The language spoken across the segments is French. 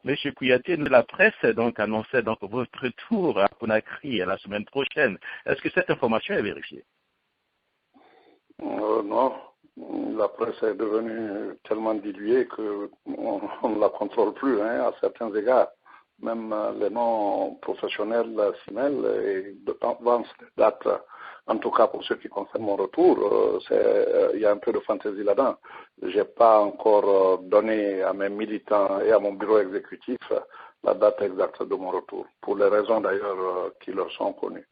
Monsieur Kouyaté, la presse donc annonçait donc votre retour à Conakry la semaine prochaine. Est-ce que cette information est vérifiée? Non, la presse est devenue tellement diluée qu'on ne la contrôle plus à certains égards. Même les noms professionnels s'y et de temps en date, en tout cas pour ce qui concerne mon retour, il y a un peu de fantaisie là-dedans. Je n'ai pas encore donné à mes militants et à mon bureau exécutif la date exacte de mon retour, pour les raisons d'ailleurs qui leur sont connues.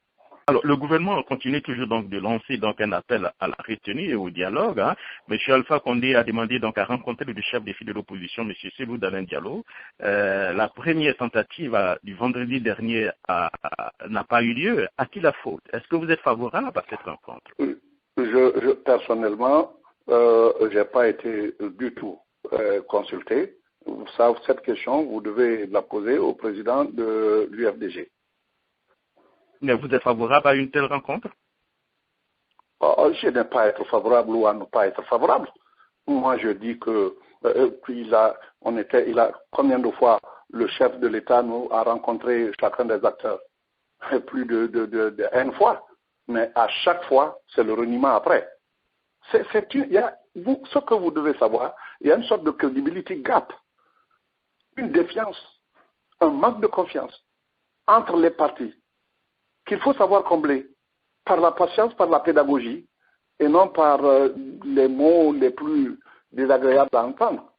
Alors, le gouvernement continue toujours donc de lancer donc un appel à la retenue et au dialogue. Monsieur Alpha Condé a demandé donc à rencontrer le chef des files de l'opposition, Monsieur Cellou Dalein Diallo. La première tentative du vendredi dernier n'a pas eu lieu. À qui la faute? Est-ce que vous êtes favorable à cette rencontre? Personnellement, je n'ai pas été du tout consulté. Cette question, vous devez la poser au président de l'UFDG. Mais vous êtes favorable à une telle rencontre? Je n'ai pas être favorable ou à ne pas être favorable. Moi, je dis que combien de fois le chef de l'État nous a rencontré chacun des acteurs? Plus de N fois. Mais à chaque fois, c'est le reniement après. Ce que vous devez savoir, il y a une sorte de credibility gap, une défiance, un manque de confiance entre les partis, qu'il faut savoir combler par la patience, par la pédagogie, et non par les mots les plus désagréables à entendre.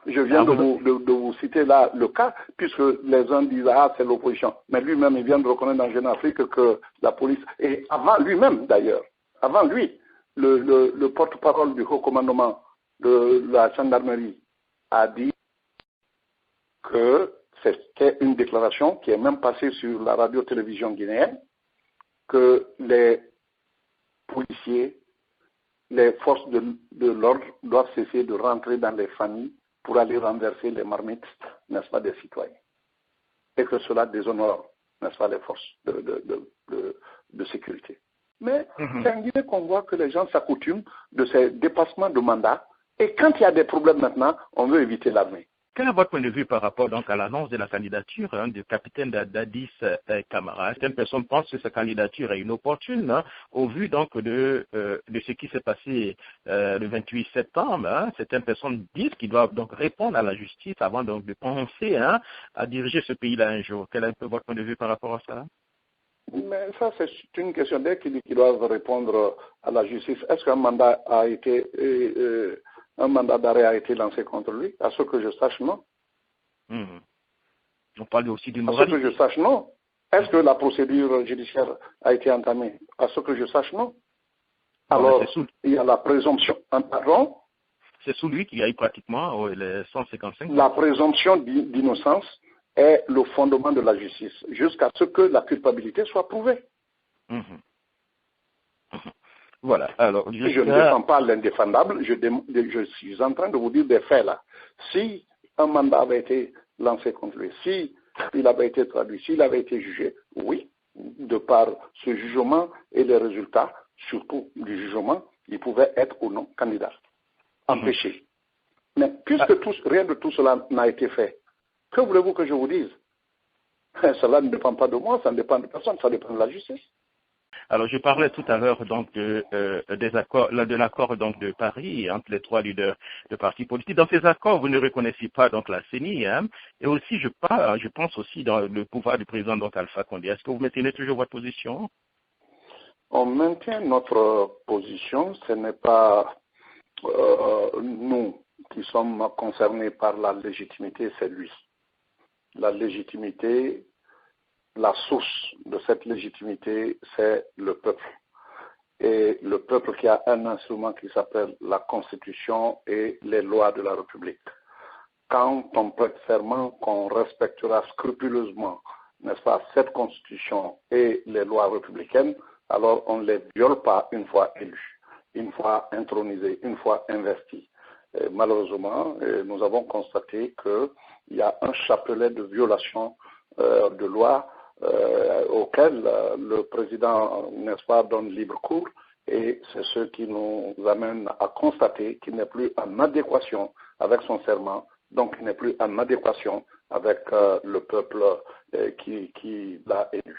Je viens de vous citer là le cas, puisque les uns disent « Ah, c'est l'opposition ». Mais lui-même, il vient de reconnaître dans Jeune Afrique que la police, et avant lui-même d'ailleurs, avant lui, le porte-parole du haut commandement de la gendarmerie a dit que c'était une déclaration qui est même passée sur la radio-télévision guinéenne, que les policiers, les forces de l'ordre doivent cesser de rentrer dans les familles pour aller renverser les marmites, n'est-ce pas, des citoyens. Et que cela déshonore, n'est-ce pas, les forces de sécurité. Mais c'est en Guinée qu'on voit que les gens s'accoutument de ces dépassements de mandat. Et quand il y a des problèmes maintenant, on veut éviter l'armée. Quel est votre point de vue par rapport donc à l'annonce de la candidature du capitaine Dadis Camara? Certaines personnes pensent que sa candidature est inopportune au vu donc de ce qui s'est passé le 28 septembre. Certaines personnes disent qu'ils doivent donc répondre à la justice avant donc de penser à diriger ce pays-là un jour. Quel est un peu votre point de vue par rapport à ça? Mais ça, c'est une question d'eux qui doivent répondre à la justice. Est-ce qu'un mandat un mandat d'arrêt a été lancé contre lui? À ce que je sache, non. On parle aussi d'une moralité. À ce que je sache, non. Est-ce que la procédure judiciaire a été entamée? À ce que je sache, non. Alors, il y a la présomption. Pardon? C'est sous lui qu'il y a eu pratiquement les 155. La présomption d'innocence est le fondement de la justice, jusqu'à ce que la culpabilité soit prouvée. Voilà. Alors, je ne défends pas l'indéfendable, je suis en train de vous dire des faits là. Si un mandat avait été lancé contre lui, si il avait été traduit, s'il avait été jugé, oui, de par ce jugement et les résultats, surtout du jugement, il pouvait être ou non candidat, empêché. Mais puisque rien de tout cela n'a été fait, que voulez-vous que je vous dise? Cela ne dépend pas de moi, ça ne dépend de personne, ça dépend de la justice. Alors, je parlais tout à l'heure donc de l'accord donc de Paris entre les trois leaders de partis politiques. Dans ces accords, vous ne reconnaissez pas donc la CENI, et aussi je pense aussi dans le pouvoir du président donc Alpha Condé. Est-ce que vous maintenez toujours votre position? On maintient notre position. Ce n'est pas nous qui sommes concernés par la légitimité, c'est lui. La légitimité. La source de cette légitimité, c'est le peuple. Et le peuple qui a un instrument qui s'appelle la Constitution et les lois de la République. Quand on prête serment qu'on respectera scrupuleusement, n'est-ce pas, cette Constitution et les lois républicaines, alors on ne les viole pas une fois élus, une fois intronisés, une fois investis. Et malheureusement, nous avons constaté qu'il y a un chapelet de violations de lois auquel le président, n'est-ce pas, donne libre cours, et c'est ce qui nous amène à constater qu'il n'est plus en adéquation avec son serment donc il n'est plus en adéquation avec le peuple qui l'a élu.